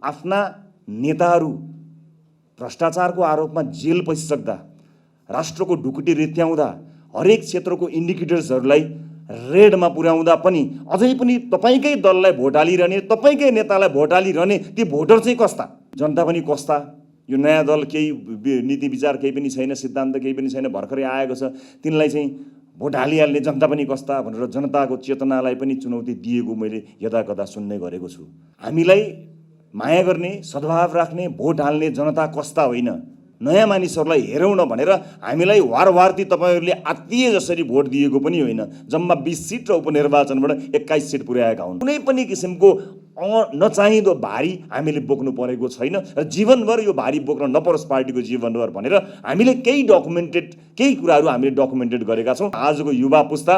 आफ्ना नेताहरू भ्रष्टाचारको आरोपमा जेल पसिसक्दा, राष्ट्रको ढुकुटी रित्याउँदा, हरेक क्षेत्रको इन्डिकेटर्सहरूलाई रेडमा पुर्याउँदा पनि अझै पनि तपाईँकै दललाई भोट हालिरहने, तपाईँकै नेतालाई भोट हालिरहने ती भोटर चाहिँ कस्ता, जनता पनि कस्ता। यो नयाँ दल केही नीति विचार केही पनि छैन, सिद्धान्त केही पनि छैन, भर्खरै आएको छ, तिनलाई चाहिँ भोट हालिहाल्ने जनता पनि कस्ता भनेर जनताको चेतनालाई पनि चुनौती दिएको मैले यदाकदा सुन्ने गरेको छु। हामीलाई माया गर्ने, सद्भाव राख्ने, भोट हाल्ने जनता कस्ता होइन, नयाँ मानिसहरूलाई हेरौँ न भनेर हामीलाई वारवारती तपाईँहरूले आत्तिए जसरी भोट दिएको पनि होइन। जम्मा 20 सिट र उपनिर्वाचनबाट 21 सिट पुर्याएका हुन्। कुनै पनि किसिमको नचाहिँदो भारी हामीले बोक्नु परेको छैन र जीवनभर यो भारी बोक्न नपरोस् पार्टीको जीवनभर भनेर हामीले केही कुराहरू हामीले डकुमेन्टेड गरेका छौँ। आजको युवा पुस्ता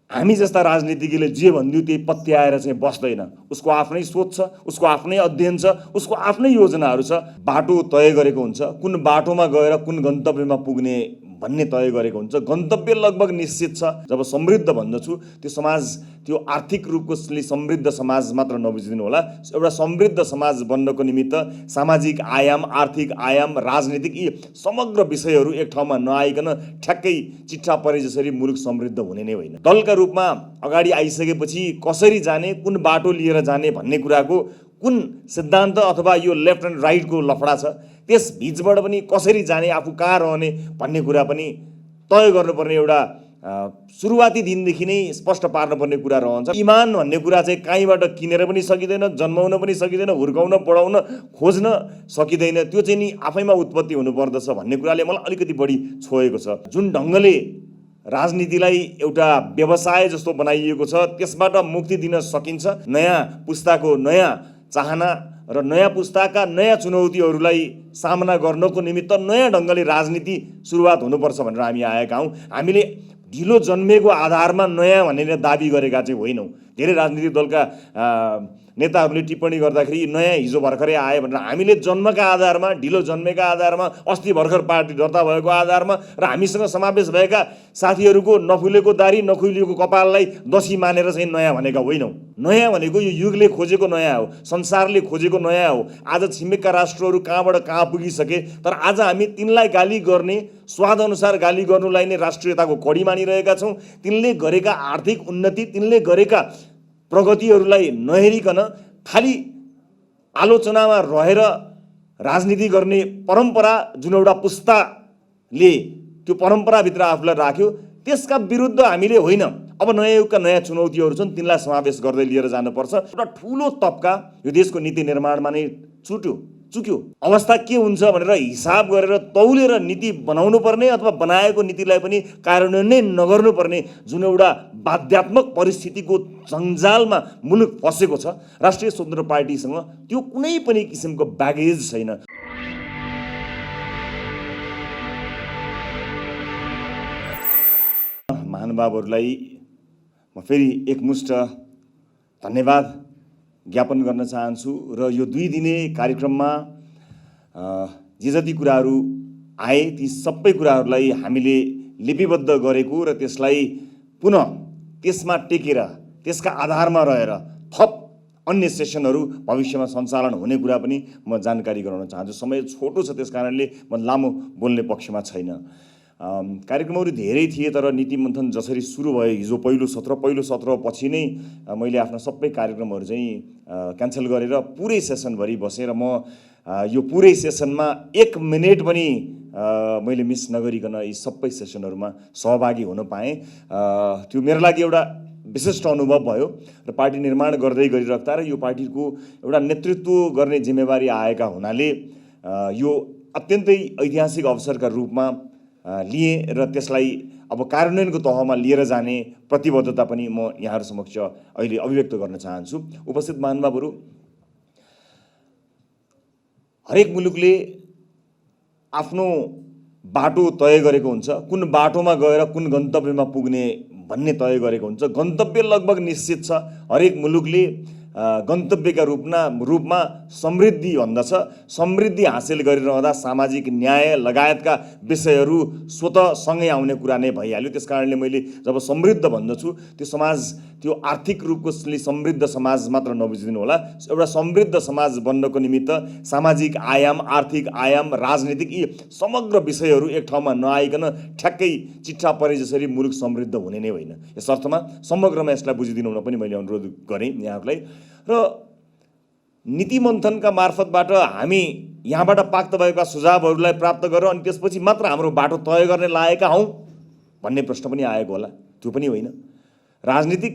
हामी जस्ता राजनीतिज्ञले जे भनिदियो त्यही पत्याएर चाहिँ बस्दैन। उसको आफ्नै सोच छ, उसको आफ्नै अध्ययन छ, उसको आफ्नै योजनाहरू छ। बाटो तय गरेको हुन्छ, कुन बाटोमा गएर कुन गन्तव्यमा पुग्ने भन्ने तय गरेको हुन्छ। गन्तव्य लगभग निश्चित छ। जब समृद्ध भन्दछु त्यो समाज, त्यो आर्थिक रूपको समृद्ध समाज मात्र नबुझिदिनु होला। एउटा समृद्ध समाज बन्नको निमित्त सामाजिक आयाम, आर्थिक आयाम, राजनीतिक यी समग्र विषयहरू एक ठाउँमा नआइकन ठ्याक्कै चिट्ठा परे जसरी मुलुक समृद्ध हुने नै होइन। दलका रूपमा अगाडि आइसकेपछि कसरी जाने, कुन बाटो लिएर जाने भन्ने कुराको कुन सिद्धान्त अथवा यो लेफ्ट एन्ड राइटको लफडा छ, त्यस बीचबाट पनि कसरी जाने, आफू कहाँ रहने भन्ने कुरा पनि तय गर्नुपर्ने एउटा सुरुवाती दिनदेखि नै स्पष्ट पार्नुपर्ने कुरा रहन्छ। इमान भन्ने कुरा चाहिँ कहीँबाट किनेर पनि सकिँदैन, जन्माउन पनि सकिँदैन, हुर्काउन पढाउन खोज्न सकिँदैन। त्यो चाहिँ नि आफैमा उत्पत्ति हुनुपर्दछ भन्ने कुराले मलाई अलिकति बढी छोएको छ। जुन ढङ्गले राजनीतिलाई एउटा व्यवसाय जस्तो बनाइएको छ त्यसबाट मुक्ति दिन सकिन्छ। नयाँ पुस्ताको नयाँ चाहना र नयाँ पुस्ताका नयाँ चुनौतीहरूलाई सामना गर्नको निमित्त नयाँ ढङ्गले राजनीति सुरुवात हुनुपर्छ भनेर हामी आएका हौँ। हामीले ढिलो जन्मेको आधारमा नयाँ भनेर दाबी गरेका चाहिँ होइनौँ। धेरै राजनीतिक दलका नेताहरूले टिप्पणी गर्दाखेरि नयाँ हिजो भर्खरै आए भनेर, हामीले जन्मका आधारमा, ढिलो जन्मेका आधारमा, अस्ति भर्खर पार्टी दर्ता भएको आधारमा र हामीसँग समावेश भएका साथीहरूको नफुलेको दारी, नखुलिएको कपाललाई दसी मानेर चाहिँ नयाँ भनेका होइनौँ। नयाँ भनेको यो युगले खोजेको नयाँ हो, संसारले खोजेको नयाँ हो। आज छिमेकका राष्ट्रहरू कहाँबाट कहाँ पुगिसके, तर आज हामी तिनलाई गाली गर्ने, स्वाद अनुसार गाली गर्नुलाई नै राष्ट्रियताको कडी मानिरहेका छौँ। तिनले गरेका आर्थिक उन्नति, तिनले गरेका प्रगतिहरूलाई नहेरिकन खालि आलोचनामा रहेर राजनीति गर्ने परम्परा जुन एउटा पुस्ताले त्यो परम्पराभित्र आफूलाई राख्यो, त्यसका विरुद्ध हामीले होइन, अब नयाँ युगका नयाँ चुनौतीहरू छन्, तिनलाई समावेश गर्दै लिएर जानुपर्छ। एउटा ठुलो तबका यो देशको नीति निर्माणमा नै चुक्यो। अवस्था के हुन्छ भनेर हिसाब गरेर तौलेर नीति बनाउनु पर्ने अथवा बनाएको नीतिलाई पनि कार्यान्वयन नै नगर्नु पर्ने जुन एउटा बाध्यात्मक परिस्थितिको जन्जालमा मुलुक फसेको छ, राष्ट्रिय स्वतन्त्र पार्टीसँग त्यो कुनै पनि किसिमको ब्यागेज छैन। महानुभावहरूलाई म फेरि एकमुष्ट धन्यवाद ज्ञापन गर्न चाहन्छु र यो 2 दिने कार्यक्रममा जे जति कुराहरू आए ती सबै कुराहरूलाई हामीले लिपिबद्ध गरेको र त्यसलाई पुनः त्यसमा टेकेर त्यसका आधारमा रहेर थप अन्य सेसनहरू भविष्यमा सञ्चालन हुने कुरा पनि म जानकारी गराउन चाहन्छु। समय छोटो छ त्यस कारणले म लामो बोल्ने पक्षमा छैन। कार्यक्रमहरू धेरै थिए तर नीति मन्थन जसरी सुरु भयो हिजो पहिलो सत्र पछि नै मैले आफ्ना सबै कार्यक्रमहरू चाहिँ क्यान्सल गरेर पुरै सेसनभरि बसेर म यो पुरै सेसनमा 1 मिनेट पनि मैले मिस नगरिकन यी सबै सेसनहरूमा सहभागी हुन पाएँ। त्यो मेरो लागि एउटा विशिष्ट अनुभव भयो र पार्टी निर्माण गर्दै गरिराख्दा र यो पार्टीको एउटा नेतृत्व गर्ने जिम्मेवारी आएका हुनाले यो अत्यन्तै ऐतिहासिक अवसरका रूपमा लिए र त्यसलाई अब कार्यान्वयनको तहमा लिएर जाने प्रतिबद्धता पनि म यहाँहरू समक्ष अहिले अभिव्यक्त गर्न चाहन्छु। उपस्थित महानुभावहरू, हरेक मुलुकले आफ्नो बाटो तय गरेको हुन्छ, कुन बाटोमा गएर कुन गन्तव्यमा पुग्ने भन्ने तय गरेको हुन्छ। गन्तव्य लगभग निश्चित छ। हरेक मुलुकले गन्तव्यका रूपमा समृद्धि भन्दछ। समृद्धि हासिल गरिरहँदा सामाजिक न्याय लगायतका विषयहरू स्वतः सँगै आउने कुरा नै भइहाल्यो। त्यसकारणले मैले जब समृद्ध भन्दछु त्यो समाज, त्यो आर्थिक रूपको समृद्ध समाज मात्र नबुझिदिनु होला। एउटा समृद्ध समाज बन्नको निमित्त सामाजिक आयाम, आर्थिक आयाम, राजनीतिक यी समग्र विषयहरू एक ठाउँमा नआइकन ठ्याक्कै चिट्ठा परे जसरी मुलुक समृद्ध हुने नै होइन। यस अर्थमा समग्रमा यसलाई बुझिदिनु हुन पनि मैले अनुरोध गरेँ यहाँहरूलाई। र नीति मन्थनका मार्फतबाट हामी यहाँबाट प्राप्त भएका सुझावहरूलाई प्राप्त गरेर अनि त्यसपछि मात्र हाम्रो बाटो तय गर्ने लागेका हौँ भन्ने प्रश्न पनि आएको होला। त्यो पनि होइन। राजनीतिक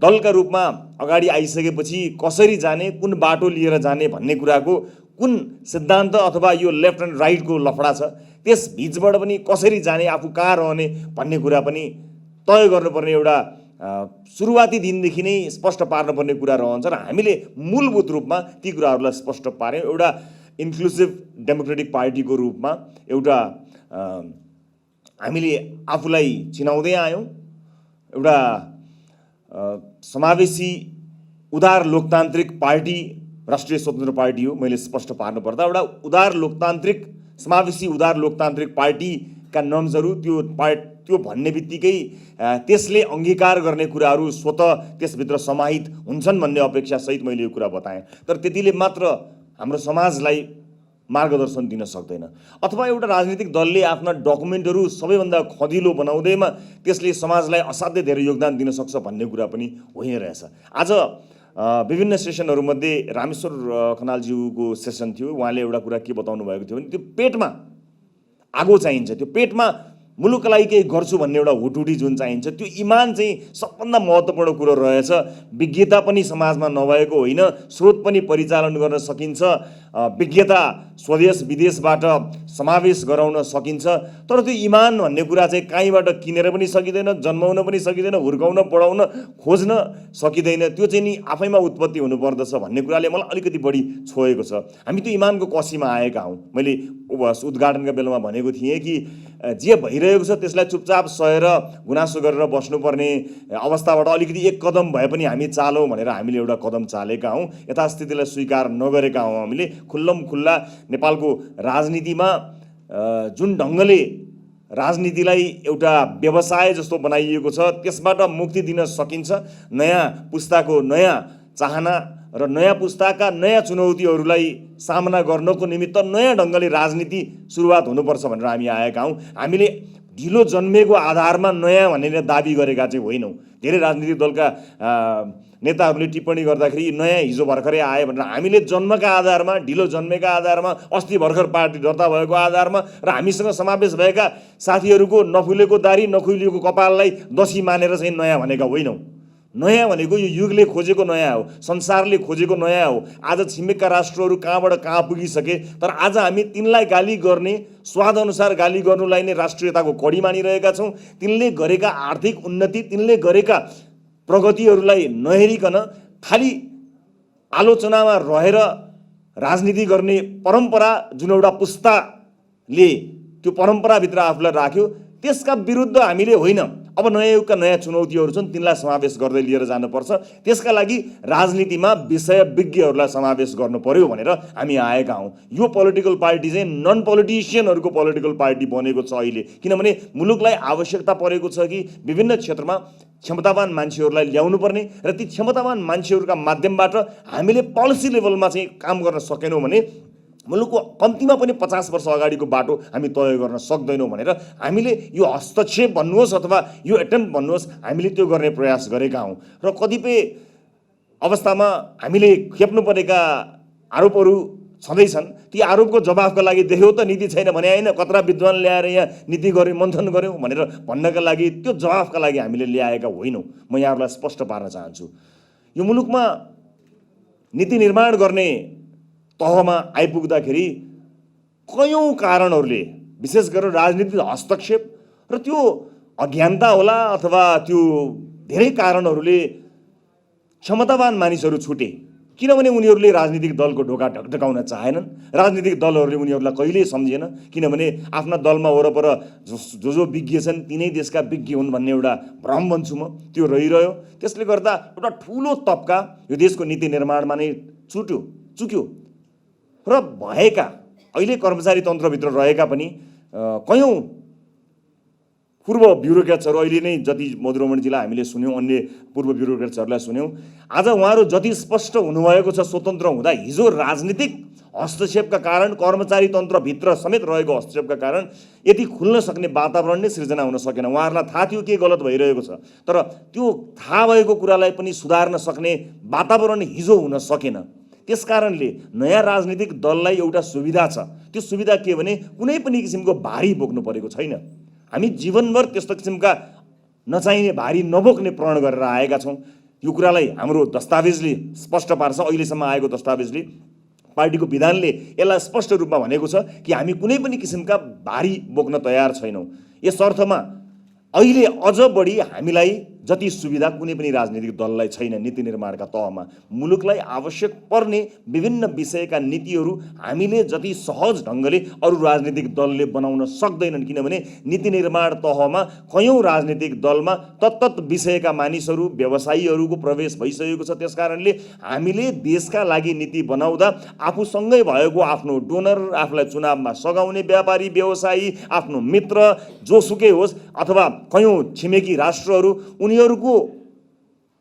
दलका रूपमा अगाडि आइसकेपछि कसरी जाने, कुन बाटो लिएर जाने भन्ने कुराको कुन सिद्धान्त अथवा यो लेफ्ट एन्ड राइटको लफडा छ, त्यस बीचबाट पनि कसरी जाने, आफू कहाँ रहने भन्ने कुरा पनि तय गर्नुपर्ने एउटा सुरुवाती दिनदेखि नै स्पष्ट पार्नुपर्ने कुरा रहन्छ। र हामीले मूलभूत रूपमा ती कुराहरूलाई स्पष्ट पार्यौँ। एउटा इन्क्लुसिभ डेमोक्रेटिक पार्टीको रूपमा एउटा हामीले आफूलाई चिनाउँदै आयौँ। एउटा समावेशी उदार लोकतान्त्रिक पार्टी राष्ट्रिय स्वतन्त्र पार्टी हो। मैले स्पष्ट पार्नुपर्दा एउटा उदार लोकतान्त्रिक, समावेशी उदार लोकतान्त्रिक पार्टीका नर्म्सहरू त्यो भन्ने बित्तिकै त्यसले अङ्गीकार गर्ने कुराहरू स्वतः त्यसभित्र समाहित हुन्छन् भन्ने अपेक्षासहित मैले यो कुरा बताएँ। तर त्यतिले मात्र हाम्रो समाजलाई मार्गदर्शन दिन सक्दैन। अथवा एउटा राजनीतिक दलले आफ्ना डकुमेन्टहरू सबैभन्दा खँदिलो बनाउँदैमा त्यसले समाजलाई असाध्यै धेरै योगदान दिन सक्छ भन्ने कुरा पनि होइन रहेछ। आज विभिन्न सेसनहरूमध्ये रामेश्वर खनालज्यूको सेसन थियो। उहाँले एउटा कुरा के बताउनु भएको थियो भने त्यो पेटमा आगो चाहिन्छ, त्यो पेटमा मुलुकका लागि केही गर्छु भन्ने एउटा हुटुटी जुन चाहिन्छ, त्यो इमान चाहिँ सबभन्दा महत्त्वपूर्ण कुरो रहेछ। विज्ञता पनि समाजमा नभएको होइन, स्रोत पनि परिचालन गर्न सकिन्छ, विज्ञता स्वदेश विदेशबाट समावेश गराउन सकिन्छ। तर त्यो इमान भन्ने कुरा चाहिँ कहीँबाट किनेर पनि सकिँदैन, जन्माउन पनि सकिँदैन, हुर्काउन बढाउन खोज्न सकिँदैन। त्यो चाहिँ नि आफैमा उत्पत्ति हुनुपर्दछ भन्ने कुराले मलाई अलिकति बढी छोएको छ। हामी त्यो इमानको कसीमा आएका हौँ। मैले उद्घाटनका बेलामा भनेको थिएँ कि जे भइरहेको छ त्यसलाई चुपचाप सहेर गुनासो गरेर बस्नुपर्ने अवस्थाबाट अलिकति एक कदम भए पनि हामी चालौँ भनेर हामीले एउटा कदम चालेका हौँ। यथास्थितिलाई स्वीकार नगरेका हौँ। हामीले खुल्लम खुल्ला नेपालको राजनीतिमा जुन ढङ्गले राजनीतिलाई एउटा व्यवसाय जस्तो बनाइएको छ त्यसबाट मुक्ति दिन सकिन्छ। नयाँ पुस्ताको नयाँ चाहना र नयाँ पुस्ताका नयाँ चुनौतीहरूलाई सामना गर्नको निमित्त नयाँ ढङ्गले राजनीति सुरुवात हुनुपर्छ भनेर हामी आएका हौँ। हामीले ढिलो जन्मेको आधारमा नयाँ भनेर दाबी गरेका चाहिँ होइनौँ। धेरै राजनीतिक दलका नेताहरूले टिप्पणी गर्दाखेरि नयाँ हिजो भर्खरै आए भनेर, हामीले जन्मका आधारमा, ढिलो जन्मेका आधारमा, अस्ति भर्खर पार्टी दर्ता भएको आधारमा र हामीसँग समावेश भएका साथीहरूको नफुलेको दारी नखुलिएको कपाललाई दसी मानेर चाहिँ नयाँ भनेका होइनौँ। नयाँ भनेको यो युगले खोजेको नयाँ हो, संसारले खोजेको नयाँ हो। आज छिमेकका राष्ट्रहरू कहाँबाट कहाँ पुगिसके, तर आज हामी तिनलाई गाली गर्ने, स्वादअनुसार गाली गर्नुलाई नै राष्ट्रियताको कडी मानिरहेका छौँ। तिनले गरेका आर्थिक उन्नति, तिनले गरेका प्रगतिहरूलाई नहेरिकन खालि आलोचनामा रहेर राजनीति गर्ने परम्परा जुन एउटा पुस्ताले त्यो परम्पराभित्र आफूलाई राख्यो, त्यसका विरुद्ध हामीले होइन, अब नयाँ युगका नयाँ चुनौतीहरू छन् तिनलाई समावेश गर्दै लिएर जानुपर्छ। त्यसका लागि राजनीतिमा विषय विज्ञहरूलाई समावेश गर्नु पर्यो भनेर हामी आएका हौँ। यो पोलिटिकल पार्टी चाहिँ नन पोलिटिसियनहरूको पोलिटिकल पार्टी बनेको छ अहिले। किनभने मुलुकलाई आवश्यकता परेको छ कि विभिन्न क्षेत्रमा क्षमतावान मान्छेहरूलाई ल्याउनु पर्ने र ती क्षमतावान मान्छेहरूका माध्यमबाट हामीले पोलिसी लेभलमा चाहिँ काम गर्न सकेनौँ भने मुलुकको कम्तीमा पनि 50 वर्ष अगाडिको बाटो हामी तय गर्न सक्दैनौँ भनेर हामीले यो हस्तक्षेप भन्नुहोस् अथवा यो एटेम्प्ट भन्नुहोस्, हामीले त्यो गर्ने प्रयास गरेका हौँ। र कतिपय अवस्थामा हामीले खेप्नु परेका आरोपहरू छँदैछन्। ती आरोपको जवाफका लागि देख्यौ त नीति छैन भने होइन, कतरा विद्वान ल्याएर यहाँ नीति गऱ्यौँ, मन्थन गऱ्यौँ भनेर भन्नका लागि त्यो जवाफका लागि हामीले ल्याएका होइनौँ। म यहाँहरूलाई स्पष्ट पार्न चाहन्छु, यो मुलुकमा नीति निर्माण गर्ने तहमा आइपुग्दाखेरि कयौँ कारणहरूले, विशेष गरेर राजनीतिक हस्तक्षेप र त्यो अज्ञानता होला अथवा त्यो धेरै कारणहरूले क्षमतावान मानिसहरू छुटे। किनभने उनीहरूले राजनीतिक दलको ढोका ढकढकाउन चाहेनन्। राजनीतिक दलहरूले उनीहरूलाई कहिल्यै सम्झेन, किनभने आफ्ना दलमा वरपर जो विज्ञ छन् तिनै देशका विज्ञ हुन् भन्ने एउटा भ्रम भन्छु म, त्यो रहिरह्यो। त्यसले गर्दा एउटा ठुलो तबका यो देशको नीति निर्माणमा नै चुक्यो र भएका अहिले कर्मचारी तन्त्रभित्र रहेका पनि कयौँ पूर्व ब्युरोक्रेट्सहरू, अहिले नै जति मधुरमणजीलाई हामीले सुन्यौँ, अन्य पूर्व ब्युरोक्रेट्सहरूलाई सुन्यौँ, आज उहाँहरू जति स्पष्ट हुनुभएको छ स्वतन्त्र हुँदा, हिजो राजनीतिक हस्तक्षेपका कारण, कर्मचारी तन्त्रभित्र समेत रहेको हस्तक्षेपका कारण यति खुल्न सक्ने वातावरण नै सिर्जना हुन सकेन। उहाँहरूलाई थाहा थियो के गलत भइरहेको छ, तर त्यो थाहा भएको कुरालाई पनि सुधार्न सक्ने वातावरण हिजो हुन सकेन। त्यसकारणले नयाँ राजनीतिक दललाई एउटा सुविधा छ। त्यो सुविधा के भने कुनै पनि किसिमको भारी बोक्नु परेको छैन। हामी जीवनभर त्यस्तो किसिमका नचाहिने भारी नबोक्ने प्रण गरेर आएका छौँ। यो कुरालाई हाम्रो दस्तावेजले स्पष्ट पार्छ। अहिलेसम्म आएको दस्तावेजले, पार्टीको विधानले यसलाई स्पष्ट रूपमा भनेको छ कि हामी कुनै पनि किसिमका भारी बोक्न तयार छैनौँ। यस अर्थमा अहिले अझ बढी हामीलाई जति सुविधा कुनै पनि राजनीतिक दललाई छैन नीति निर्माणका तहमा। मुलुकलाई आवश्यक पर्ने विभिन्न विषयका नीतिहरू हामीले जति सहज ढङ्गले अरू राजनीतिक दलले बनाउन सक्दैनन्, किनभने नीति निर्माण तहमा कयौँ राजनीतिक दलमा तत्त विषयका मानिसहरू, व्यवसायीहरूको प्रवेश भइसकेको छ। त्यसकारणले हामीले देशका लागि नीति बनाउँदा आफूसँगै भएको आफ्नो डोनर, आफूलाई चुनावमा सघाउने व्यापारी, व्यवसायी, आफ्नो मित्र जोसुकै होस् अथवा कयौँ छिमेकी राष्ट्रहरू, उनीहरूको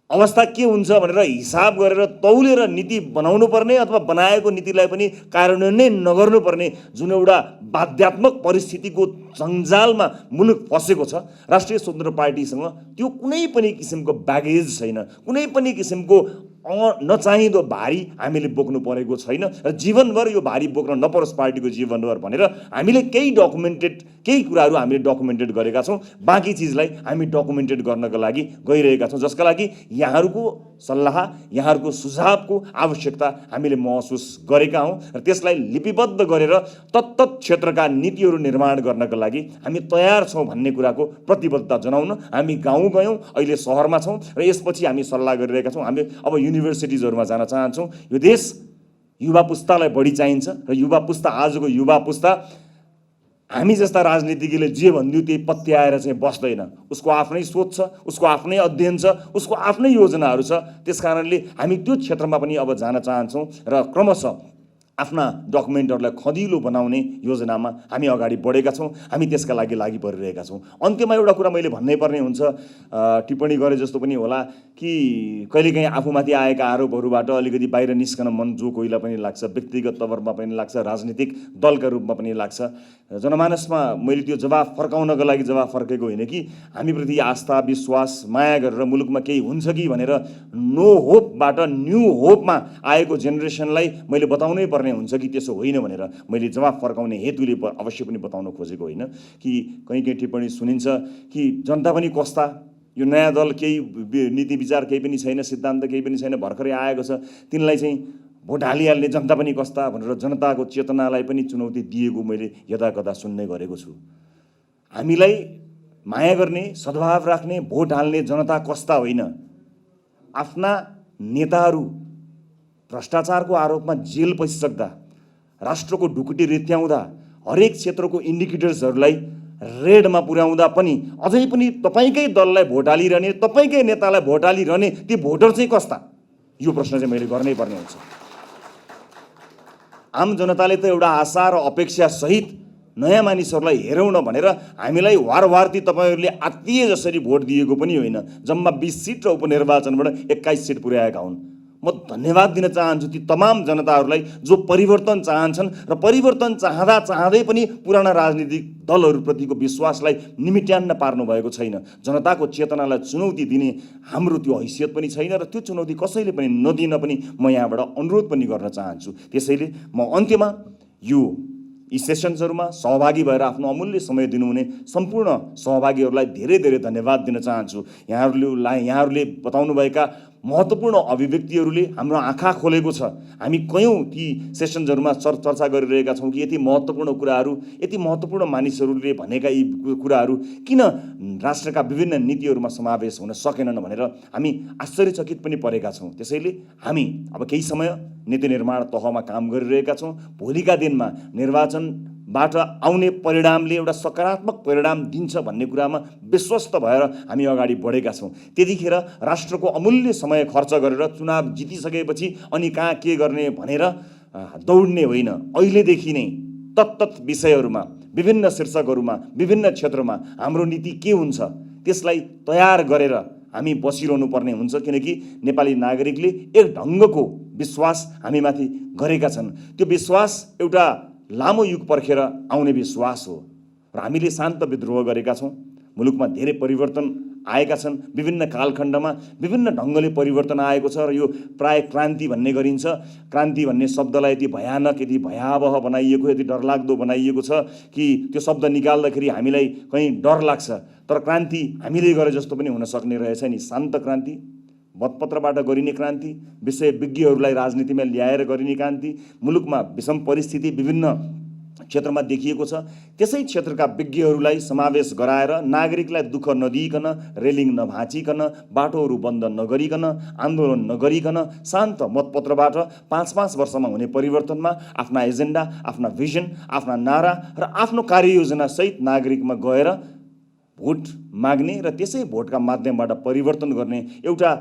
अवस्था के हुन्छ भनेर हिसाब गरेर तौलेर नीति बनाउनु पर्ने अथवा बनाएको नीतिलाई पनि कार्यान्वयन नै नगर्नुपर्ने जुन एउटा बाध्यात्मक परिस्थितिको जन्जालमा मुलुक फसेको छ, राष्ट्रिय स्वतन्त्र पार्टीसँग त्यो कुनै पनि किसिमको ब्यागेज छैन, कुनै पनि किसिमको नचाहिँदो भारी हामीले बोक्नु परेको छैन र जीवनभर यो भारी बोक्न नपरोस् पार्टीको जीवनभर भनेर हामीले केही कुराहरू हामीले डकुमेन्टेड गरेका छौँ। बाँकी चिजलाई हामी डकुमेन्टेड गर्नका लागि गइरहेका छौँ, जसका लागि यहाँहरूको सल्लाह, यहाँहरूको सुझावको आवश्यकता हामीले महसुस गरेका हौँ र त्यसलाई लिपिबद्ध गरेर तत्त क्षेत्रका नीतिहरू निर्माण गर्नका लागि हामी तयार छौँ भन्ने कुराको प्रतिबद्धता जनाउन हामी गाउँ गयौँ, अहिले सहरमा छौँ र यसपछि हामी सल्लाह गरिरहेका छौँ। हामी अब युनिभर्सिटिजहरूमा जान चाहन्छौँ। यो देश युवा पुस्तालाई बढी चाहिन्छ र युवा पुस्ता, आजको युवा पुस्ता हामी जस्ता राजनीतिज्ञले जे भनिदियो त्यही पत्याएर चाहिँ बस्दैन। उसको आफ्नै सोच छ, उसको आफ्नै अध्ययन छ, उसको आफ्नै योजनाहरू छ। त्यसकारणले हामी त्यो क्षेत्रमा पनि अब जान चाहन्छौँ र क्रमशः आफ्ना डकुमेन्टहरूलाई खदिलो बनाउने योजनामा हामी अगाडि बढेका छौँ। हामी त्यसका लागि परिरहेका छौँ। अन्त्यमा एउटा कुरा मैले भन्नै पर्ने हुन्छ, टिप्पणी गरे जस्तो पनि होला कि कहिलेकाहीँ आफूमाथि आएका आरोपहरूबाट अलिकति बाहिर निस्कन मन जो कोहीलाई पनि लाग्छ, व्यक्तिगत तवरमा पनि लाग्छ, राजनीतिक दलका रूपमा पनि लाग्छ। जनमानसमा मैले त्यो जवाफ फर्काउनको लागि जवाफ फर्केको होइन कि हामीप्रति आस्था, विश्वास, माया गरेर मुलुकमा केही हुन्छ कि भनेर नो होपबाट न्यू होपमा आएको जेनेरेसनलाई मैले बताउनै पर्ने हुन्छ कि त्यसो होइन भनेर मैले जवाफ फर्काउने हेतुले अवश्य पनि बताउन खोजेको होइन कि कहीँ टिप्पणी सुनिन्छ कि जनता पनि कस्ता, यो नयाँ दल केही नीति विचार केही पनि छैन, सिद्धान्त केही पनि छैन, भर्खरै आएको छ, तिनलाई चाहिँ भोट हालिहाल्ने जनता पनि कस्ता भनेर जनताको चेतनालाई पनि चुनौती दिएको मैले यदाकदा सुन्ने गरेको छु। हामीलाई माया गर्ने, सद्भाव राख्ने, भोट हाल्ने जनता कस्ता होइन। आफ्ना नेताहरू भ्रष्टाचारको आरोपमा जेल पसिसक्दा, राष्ट्रको ढुकुटी रित्याउँदा, हरेक क्षेत्रको इन्डिकेटर्सहरूलाई रेडमा पुर्याउँदा पनि अझै पनि तपाईँकै दललाई भोट हालिरहने, तपाईँकै नेतालाई भोट हालिरहने ती भोटर चाहिँ कस्ता, यो प्रश्न चाहिँ मैले गर्नै पर्ने हुन्छ। आम जनताले त एउटा आशा र अपेक्षा सहित नयाँ मानिसहरूलाई हेरौँ न भनेर हामीलाई वारवारती तपाईँहरूले आत्तिए जसरी भोट दिएको पनि होइन। जम्मा 20 सिट र उपनिर्वाचनबाट 21 सिट पुर्याएका हुन्। म धन्यवाद दिन चाहन्छु ती तमाम जनताहरूलाई जो परिवर्तन चाहन्छन् र परिवर्तन चाहँदै पनि पुराना राजनीतिक दलहरूप्रतिको विश्वासलाई निमिट्यान्न पार्नु भएको छैन। जनताको चेतनालाई चुनौती दिने हाम्रो त्यो हैसियत पनि छैन र त्यो चुनौती कसैले पनि नदिन पनि म यहाँबाट अनुरोध पनि गर्न चाहन्छु। त्यसैले म अन्त्यमा यो यी सेसन्सहरूमा सहभागी भएर आफ्नो अमूल्य समय दिनुहुने सम्पूर्ण सहभागीहरूलाई धेरै धेरै धन्यवाद दिन चाहन्छु। यहाँहरूले बताउनुभएका महत्त्वपूर्ण अभिव्यक्तिहरूले हाम्रो आँखा खोलेको छ। हामी कयौँ ती सेसन्सहरूमा चर्चा गरिरहेका छौँ कि यति महत्त्वपूर्ण कुराहरू, यति महत्त्वपूर्ण मानिसहरूले भनेका यी कुराहरू किन राष्ट्रका विभिन्न नीतिहरूमा समावेश हुन सकेनन् भनेर हामी आश्चर्यचकित पनि परेका छौँ। त्यसैले हामी अब केही समय नीति निर्माण तहमा काम गरिरहेका छौँ। भोलिका दिनमा निर्वाचनबाट आउने परिणामले एउटा सकारात्मक परिणाम दिन्छ भन्ने कुरामा विश्वस्त भएर हामी अगाडि बढेका छौँ। त्यतिखेर राष्ट्रको अमूल्य समय खर्च गरेर चुनाव जितिसकेपछि अनि कहाँ के गर्ने भनेर दौड्ने होइन। अहिलेदेखि नै तत्त विषयहरूमा, विभिन्न शीर्षकहरूमा, विभिन्न क्षेत्रमा हाम्रो नीति के हुन्छ त्यसलाई तयार गरेर हामी बसिरहनु पर्ने हुन्छ। किनकि नेपाली नागरिकले एक ढङ्गको विश्वास हामीमाथि गरेका छन्। त्यो विश्वास एउटा लामो युग पर्खेर आउने विश्वास हो र हामीले शान्त विद्रोह गरेका छौँ। मुलुकमा धेरै परिवर्तन आएका छन्। विभिन्न कालखण्डमा विभिन्न ढङ्गले परिवर्तन आएको छ र यो प्राय क्रान्ति भन्ने गरिन्छ। क्रान्ति भन्ने शब्दलाई यति भयानक, यति भयावह बनाइएको, यति डरलाग्दो बनाइएको छ कि त्यो शब्द निकाल्दाखेरि हामीलाई कहीँ डर लाग्छ। तर क्रान्ति हामीले गरे जस्तो पनि हुन सक्ने रहेछ नि। शान्त क्रान्ति, मतपत्रबाट गरिने क्रान्ति, विषय विज्ञहरूलाई राजनीतिमा ल्याएर गरिने क्रान्ति, मुलुकमा विषम परिस्थिति विभिन्न क्षेत्रमा देखिएको छ। त्यसै क्षेत्रका विज्ञहरूलाई समावेश गराएर नागरिकलाई दुःख नदिइकन, रेलिङ नभाँचिकन, बाटोहरू बन्द नगरिकन, आन्दोलन नगरिकन शान्त मतपत्रबाट 5-5 वर्षमा हुने परिवर्तनमा आफ्ना एजेन्डा, आफ्ना भिजन, आफ्ना नारा र आफ्नो कार्ययोजना सहित नागरिकमा गएर भोट माग्ने र त्यसै भोटका माध्यमबाट परिवर्तन गर्ने एउटा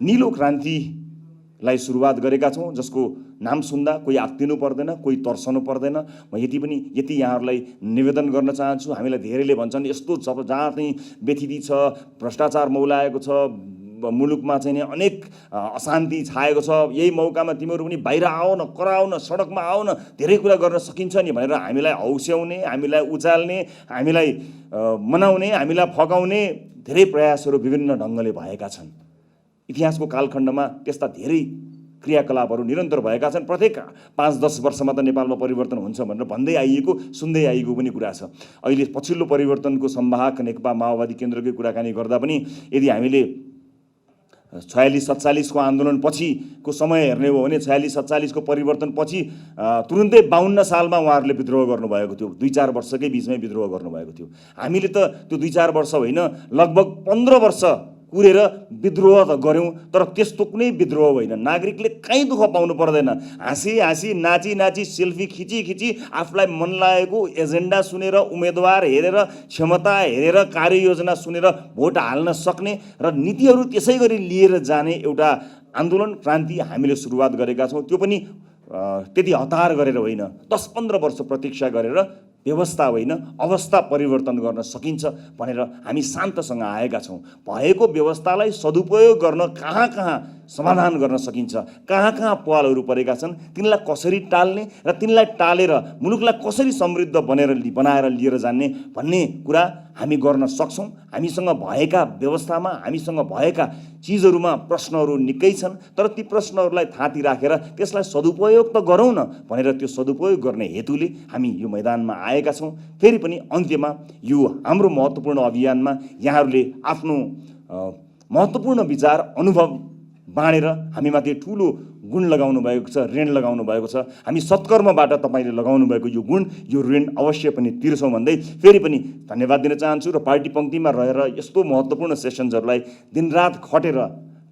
नीलो क्रान्तिलाई सुरुवात गरेका छौँ, जसको नाम सुन्दा कोही आत्तिनु पर्दैन, कोही तर्सनु पर्दैन। म यति यहाँहरूलाई निवेदन गर्न चाहन्छु। हामीलाई धेरैले भन्छन् यस्तो जहाँ चाहिँ व्यथिति छ, भ्रष्टाचार मौलाएको छ, मुलुकमा चाहिँ अनेक अशान्ति छाएको छ, यही मौकामा तिमीहरू पनि बाहिर आऊ न, कराऊ न, सडकमा आऊ न, धेरै कुरा गर्न सकिन्छ नि भनेर हामीलाई हौस्याउने, हामीलाई उचाल्ने, हामीलाई मनाउने, हामीलाई फकाउने धेरै प्रयासहरू विभिन्न ढङ्गले भएका छन्। इतिहासको कालखण्डमा त्यस्ता धेरै क्रियाकलापहरू निरन्तर भएका छन्। प्रत्येक 5-10 वर्षमा त नेपालमा परिवर्तन हुन्छ भनेर भन्दै आइएको, सुन्दै आइएको पनि कुरा छ। अहिले पछिल्लो परिवर्तनको संवाहक नेकपा माओवादी केन्द्रकै कुराकानी गर्दा पनि यदि हामीले 46-47 को आन्दोलन पछिको समय हेर्ने हो भने 46-47 को परिवर्तन पछि तुरुन्तै 52 सालमा उहाँहरूले विद्रोह गर्नुभएको थियो। 2-4 वर्षकै बिचमै विद्रोह गर्नुभएको थियो। हामीले त त्यो 2-4 वर्ष होइन, लगभग 15 वर्ष कुरेर विद्रोह त गऱ्यौँ, तर त्यस्तो कुनै विद्रोह होइन। नागरिकले कहीँ दुःख पाउनु पर्दैन। हाँसी हाँसी, नाची नाची, सेल्फी खिची खिची, आफूलाई मन लागेको एजेन्डा सुनेर, उम्मेदवार हेरेर, क्षमता हेरेर, कार्ययोजना सुनेर भोट हाल्न सक्ने र नीतिहरू त्यसै गरी लिएर जाने एउटा आन्दोलन, क्रान्ति हामीले सुरुवात गरेका छौँ। त्यो पनि त्यति हतार गरेर होइन, 10-15 वर्ष प्रतीक्षा गरेर व्यवस्था होइन अवस्था परिवर्तन गर्न सकिन्छ भनेर हामी शान्तसँग आएका छौँ। भएको व्यवस्थालाई सदुपयोग गर्न कहाँ कहाँ समाधान गर्न सकिन्छ, कहाँ कहाँ पहलहरू परेका छन्, तिनलाई कसरी टाल्ने र तिनलाई टालेर मुलुकलाई कसरी समृद्ध बनाएर लिएर जाने भन्ने कुरा हामी गर्न सक्छौँ। हामीसँग भएका व्यवस्थामा, हामीसँग भएका चिजहरूमा प्रश्नहरू निकै छन्, तर ती प्रश्नहरूलाई थाती राखेर त्यसलाई सदुपयोग त गरौँ न भनेर त्यो सदुपयोग गर्ने हेतुले हामी यो मैदानमा आएका छौँ। फेरि पनि अन्त्यमा यो हाम्रो महत्त्वपूर्ण अभियानमा यहाँहरूले आफ्नो महत्त्वपूर्ण विचार, अनुभव बाँडेर हामीमाथि ठुलो गुण लगाउनु भएको छ, ऋण लगाउनु भएको छ। हामी सत्कर्मबाट तपाईँले लगाउनु भएको यो गुण, यो ऋण अवश्य पनि तिर्छौँ भन्दै फेरि पनि धन्यवाद दिन चाहन्छु। र पार्टी पङ्क्तिमा रहेर यस्तो महत्त्वपूर्ण सेसन्सहरूलाई दिनरात खटेर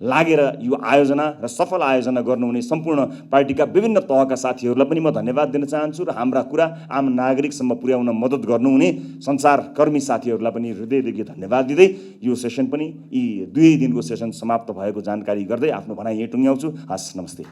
लागेर यो आयोजना र सफल आयोजना गर्नुहुने सम्पूर्ण पार्टीका विभिन्न तहका साथीहरूलाई पनि म धन्यवाद दिन चाहन्छु। र हाम्रा कुरा आम नागरिकसम्म पुर्याउन मद्दत गर्नुहुने सञ्चारकर्मी साथीहरूलाई पनि हृदयदेखि धन्यवाद दिँदै यो सेसन पनि यी 2 दिनको सेसन समाप्त भएको जानकारी गर्दै आफ्नो भनाइ यहीँ टुङ्ग्याउँछु। हस्, नमस्ते।